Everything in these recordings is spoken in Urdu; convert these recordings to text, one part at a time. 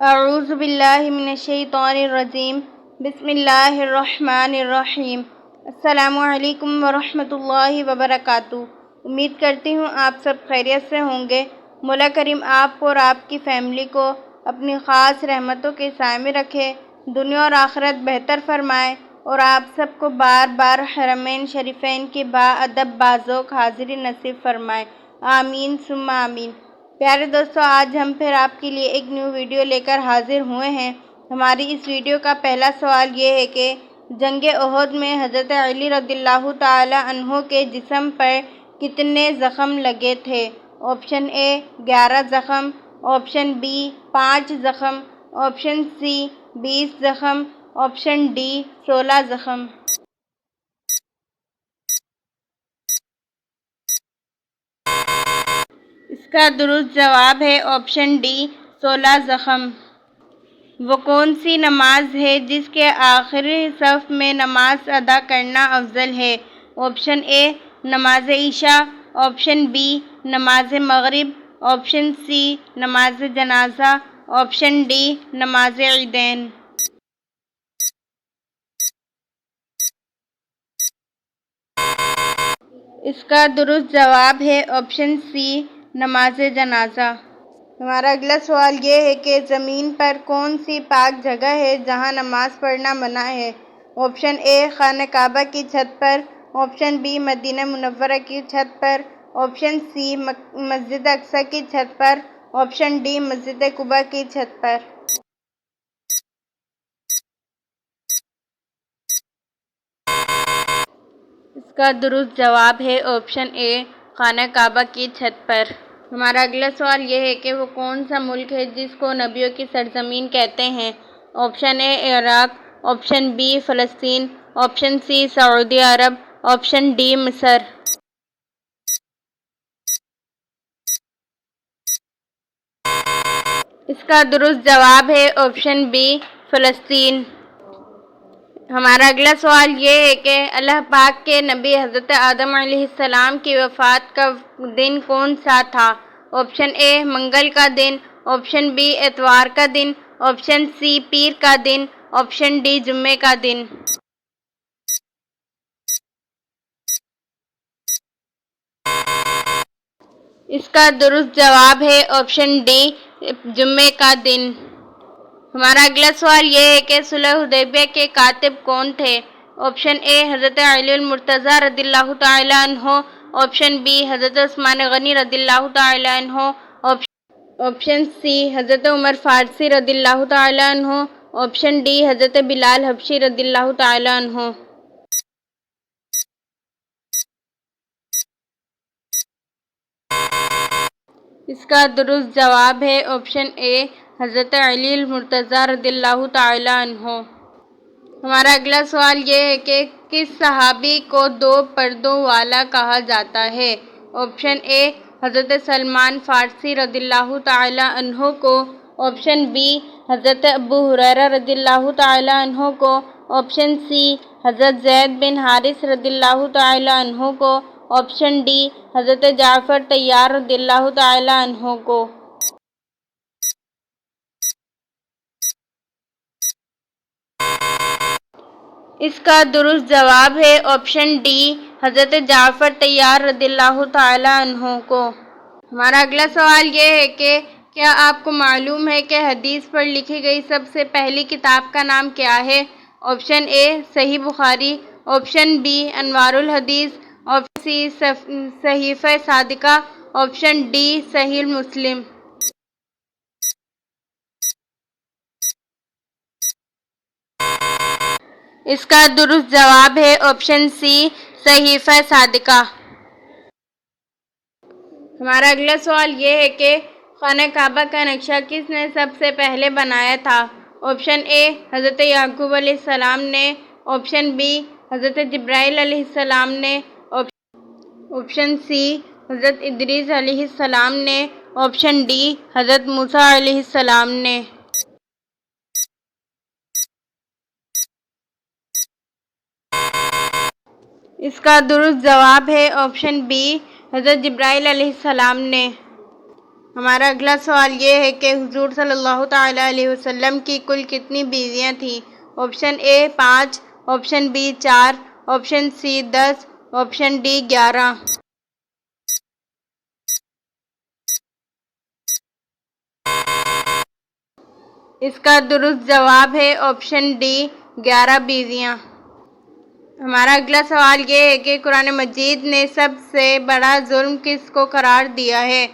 اعوذ باللہ من الشیطان الرجیم بسم اللہ الرحمن الرحیم السلام علیکم ورحمۃ اللہ وبرکاتہ۔ امید کرتی ہوں آپ سب خیریت سے ہوں گے۔ مولا کریم آپ کو اور آپ کی فیملی کو اپنی خاص رحمتوں کے سائے میں رکھے، دنیا اور آخرت بہتر فرمائے اور آپ سب کو بار بار حرمین شریفین کی باادب باذوق حاضری نصیب فرمائے، آمین ثم آمین۔ پیارے دوستو، آج ہم پھر آپ کے لیے ایک نیو ویڈیو لے کر حاضر ہوئے ہیں۔ ہماری اس ویڈیو کا پہلا سوال یہ ہے کہ جنگ احد میں حضرت علی رضی اللہ تعالی عنہ کے جسم پر کتنے زخم لگے تھے؟ آپشن اے 11 زخم، آپشن بی 5 زخم، آپشن سی 20 زخم، آپشن ڈی 16 زخم۔ اس کا درست جواب ہے آپشن ڈی 16 زخم۔ وہ کون سی نماز ہے جس کے آخری صف میں نماز ادا کرنا افضل ہے؟ آپشن اے نماز عشاء، آپشن بی نماز مغرب، آپشن سی نماز جنازہ، آپشن ڈی نماز عیدین۔ اس کا درست جواب ہے آپشن سی نماز جنازہ۔ ہمارا اگلا سوال یہ ہے کہ زمین پر کون سی پاک جگہ ہے جہاں نماز پڑھنا منع ہے؟ آپشن اے خانہ کعبہ کی چھت پر، آپشن بی مدینہ منورہ کی چھت پر، آپشن سی مسجد اقصی کی چھت پر، آپشن ڈی مسجد قباء کی چھت پر۔ اس کا درست جواب ہے آپشن اے خانہ کعبہ کی چھت پر۔ ہمارا اگلا سوال یہ ہے کہ وہ کون سا ملک ہے جس کو نبیوں کی سرزمین کہتے ہیں؟ آپشن اے عراق، آپشن بی فلسطین، آپشن سی سعودی عرب، آپشن ڈی مصر۔ اس کا درست جواب ہے آپشن بی فلسطین۔ ہمارا اگلا سوال یہ ہے کہ اللہ پاک کے نبی حضرت آدم علیہ السلام کی وفات کا دن کون سا تھا؟ آپشن اے منگل کا دن، آپشن بی اتوار کا دن، آپشن سی پیر کا دن، آپشن ڈی جمعے کا دن۔ اس کا درست جواب ہے آپشن ڈی جمعے کا دن۔ ہمارا اگلا سوال یہ ہے کہ صلح حدیبیہ کے کاتب کون تھے؟ آپشن اے حضرت علی المرتضیٰ رضی اللہ تعالی عنہ، آپشن بی حضرت عثمان غنی رضی اللہ تعالی عنہ، آپشن سی حضرت عمر فارسی رضی اللہ تعالی عنہ، آپشن ڈی حضرت بلال حبشی رضی اللہ تعالی عنہ۔ اس کا درست جواب ہے آپشن اے حضرت علی المرتضیٰ رضی اللہ تعالی عنہ۔ ہمارا اگلا سوال یہ ہے کہ کس صحابی کو 2 پردوں والا کہا جاتا ہے؟ آپشن اے حضرت سلمان فارسی رضی اللہ تعالی عنہ کو، آپشن بی حضرت ابو ہریرہ رضی اللہ تعالی عنہ کو، آپشن سی حضرت زید بن حارث رضی اللہ تعالی عنہ کو، آپشن ڈی حضرت جعفر طیار رضی اللہ تعالی عنہ کو۔ اس کا درست جواب ہے آپشن ڈی حضرت جعفر طیار رضی اللہ تعالی عنہ کو۔ ہمارا اگلا سوال یہ ہے کہ کیا آپ کو معلوم ہے کہ حدیث پر لکھی گئی سب سے پہلی کتاب کا نام کیا ہے؟ آپشن اے صحیح بخاری، آپشن بی انوار الحدیث، آپشن سی صحیفہ صادقہ، آپشن ڈی صحیح مسلم۔ اس کا درست جواب ہے آپشن سی صحیفہ صادقہ۔ ہمارا اگلا سوال یہ ہے کہ خانہ کعبہ کا نقشہ کس نے سب سے پہلے بنایا تھا؟ آپشن اے حضرت یعقوب علیہ السلام نے، آپشن بی حضرت جبرائیل علیہ السلام نے، آپشن سی حضرت ادریس علیہ السلام نے، آپشن ڈی حضرت موسیٰ علیہ السلام نے۔ اس کا درست جواب ہے آپشن بی حضرت جبرائیل علیہ السلام نے۔ ہمارا اگلا سوال یہ ہے کہ حضور صلی اللہ تعالیٰ علیہ وسلم کی کل کتنی بیویاں تھیں؟ Option A 5، option B 4، option C 10، option D 11۔ اس کا درست جواب ہے آپشن ڈی 11 بیویاں۔ ہمارا اگلا سوال یہ ہے کہ قرآن مجید نے سب سے بڑا ظلم کس کو قرار دیا ہے؟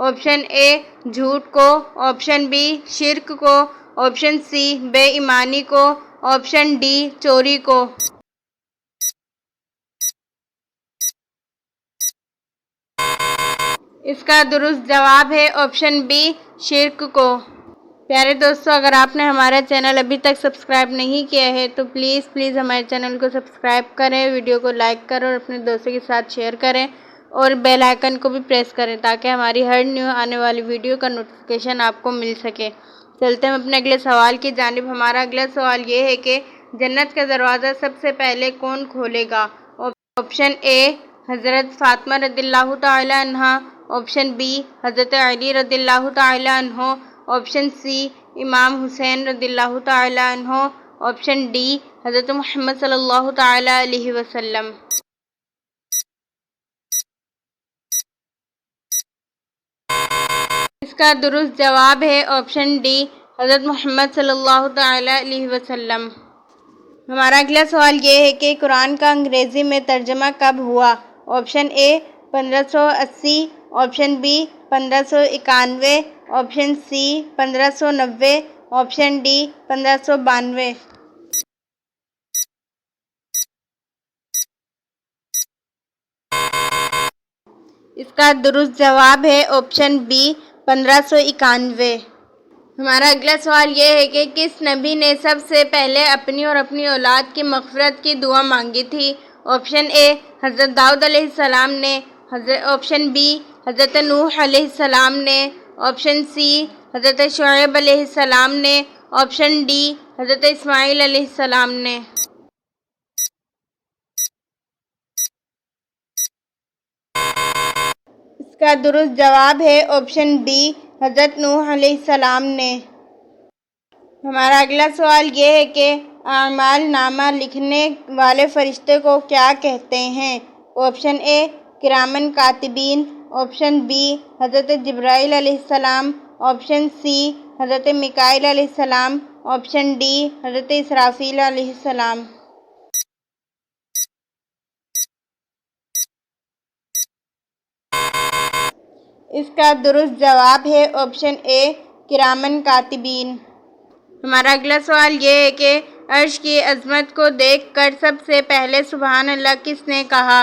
آپشن اے جھوٹ کو، آپشن بی شرک کو، آپشن سی بے ایمانی کو، آپشن ڈی چوری کو۔ اس کا درست جواب ہے آپشن بی شرک کو۔ پیارے دوستو، اگر آپ نے ہمارا چینل ابھی تک سبسکرائب نہیں کیا ہے تو پلیز ہمارے چینل کو سبسکرائب کریں، ویڈیو کو لائک کریں اور اپنے دوستوں کے ساتھ شیئر کریں اور بیل آئیکن کو بھی پریس کریں تاکہ ہماری ہر نیو آنے والی ویڈیو کا نوٹیفیکیشن آپ کو مل سکے۔ چلتے ہیں اپنے اگلے سوال کی جانب۔ ہمارا اگلا سوال یہ ہے کہ جنت کا دروازہ سب سے پہلے کون کھولے گا؟ آپشن اے حضرت فاطمہ رضی اللہ تعالی عنہا، آپشن بی حضرت علی رضی اللہ تعالی عنہ، آپشن سی امام حسین رضی اللہ تعالی عنہ، آپشن ڈی حضرت محمد صلی اللہ تعالی علیہ وسلم۔ اس کا درست جواب ہے آپشن ڈی حضرت محمد صلی اللہ تعالی علیہ وسلم۔ ہمارا اگلا سوال یہ ہے کہ قرآن کا انگریزی میں ترجمہ کب ہوا؟ Option A 1580، option B 1591، option C 1590، option D 1592۔ اس کا درست جواب ہے آپشن بی 1591۔ ہمارا اگلا سوال یہ ہے کہ کس نبی نے سب سے پہلے اپنی اور اپنی اولاد کی مغفرت کی دعا مانگی تھی؟ آپشن اے حضرت داؤد علیہ السلام نے، آپشن بی حضرت نوح علیہ السلام نے، آپشن سی حضرت شعیب علیہ السلام نے، آپشن ڈی حضرت اسماعیل علیہ السلام نے۔ اس کا درست جواب ہے آپشن بی حضرت نوح علیہ السلام نے۔ ہمارا اگلا سوال یہ ہے کہ اعمال نامہ لکھنے والے فرشتے کو کیا کہتے ہیں؟ آپشن اے کرامن کاتبین، آپشن بی حضرت جبرائیل علیہ السلام، آپشن سی حضرت میکائیل علیہ السلام، آپشن ڈی حضرت اسرافیل علیہ السلام۔ اس کا درست جواب ہے آپشن اے کرامن کاتبین۔ ہمارا اگلا سوال یہ ہے کہ عرش کی عظمت کو دیکھ کر سب سے پہلے سبحان اللہ کس نے کہا؟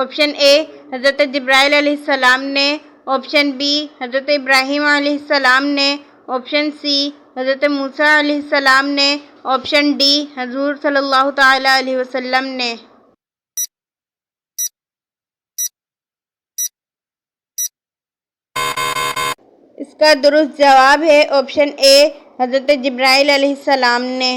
آپشن اے حضرت جبرائیل علیہ السلام نے، آپشن بی حضرت ابراہیم علیہ السلام نے، آپشن سی حضرت موسیٰ علیہ السلام نے، آپشن ڈی حضور صلی اللہ تعالی علیہ وسلم نے۔ اس کا درست جواب ہے آپشن اے حضرت جبرائیل علیہ السلام نے۔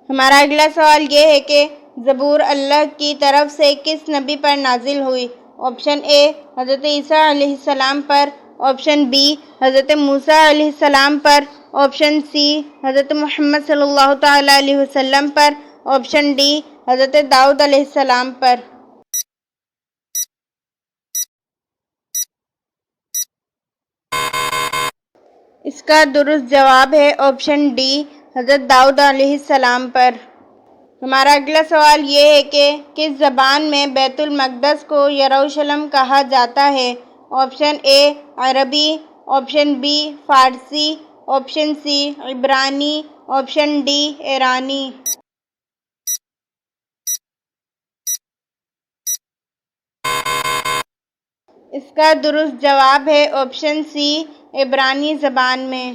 ہمارا اگلا سوال یہ ہے کہ زبور اللہ کی طرف سے کس نبی پر نازل ہوئی؟ آپشن اے حضرت عیسیٰ علیہ السلام پر، آپشن بی حضرت موسیٰ علیہ السلام پر، آپشن سی حضرت محمد صلی اللہ تعالی علیہ وسلم پر، آپشن ڈی حضرت داؤد علیہ السلام پر۔ اس کا درست جواب ہے آپشن ڈی حضرت داؤد علیہ السلام پر۔ ہمارا اگلا سوال یہ ہے کہ کس زبان میں بیت المقدس کو یروشلم کہا جاتا ہے؟ آپشن اے عربی، آپشن بی فارسی، آپشن سی عبرانی، آپشن ڈی ایرانی۔ اس کا درست جواب ہے آپشن سی عبرانی زبان میں۔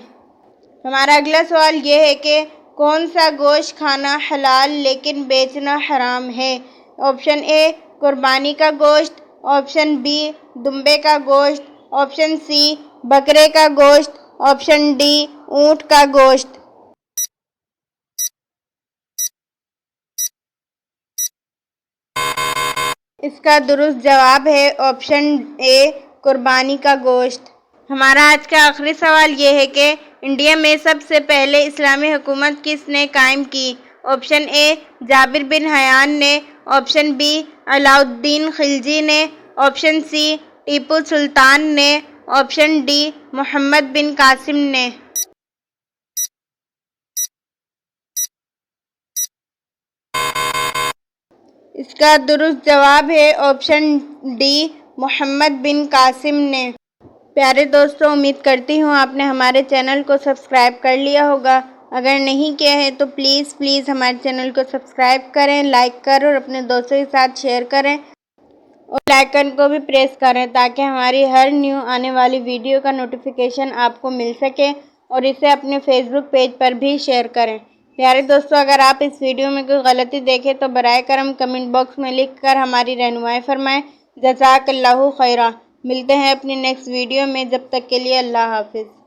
ہمارا اگلا سوال یہ ہے کہ کون سا گوشت کھانا حلال لیکن بیچنا حرام ہے؟ آپشن اے قربانی کا گوشت، آپشن بی دمبے کا گوشت، آپشن سی بکرے کا گوشت، آپشن ڈی اونٹ کا گوشت۔ اس کا درست جواب ہے آپشن اے قربانی کا گوشت۔ ہمارا آج کا آخری سوال یہ ہے کہ انڈیا میں سب سے پہلے اسلامی حکومت کس نے قائم کی؟ آپشن اے جابر بن حیان نے، آپشن بی علاء الدین خلجی نے، آپشن سی ٹیپو سلطان نے، آپشن ڈی محمد بن قاسم نے۔ اس کا درست جواب ہے آپشن ڈی محمد بن قاسم نے۔ پیارے دوستو، امید کرتی ہوں آپ نے ہمارے چینل کو سبسکرائب کر لیا ہوگا۔ اگر نہیں کیا ہے تو پلیز ہمارے چینل کو سبسکرائب کریں، لائک کریں اور اپنے دوستوں کے ساتھ شیئر کریں اور بیل آئیکن کو بھی پریس کریں تاکہ ہماری ہر نیو آنے والی ویڈیو کا نوٹیفیکیشن آپ کو مل سکے، اور اسے اپنے فیس بک پیج پر بھی شیئر کریں۔ پیارے دوستو، اگر آپ اس ویڈیو میں کوئی غلطی دیکھیں تو برائے کرم کمنٹ باکس میں لکھ کر ہماری رہنمائی فرمائیں۔ جزاک اللہ خیرہ۔ ملتے ہیں اپنی نیکسٹ ویڈیو میں، جب تک کے لیے اللہ حافظ۔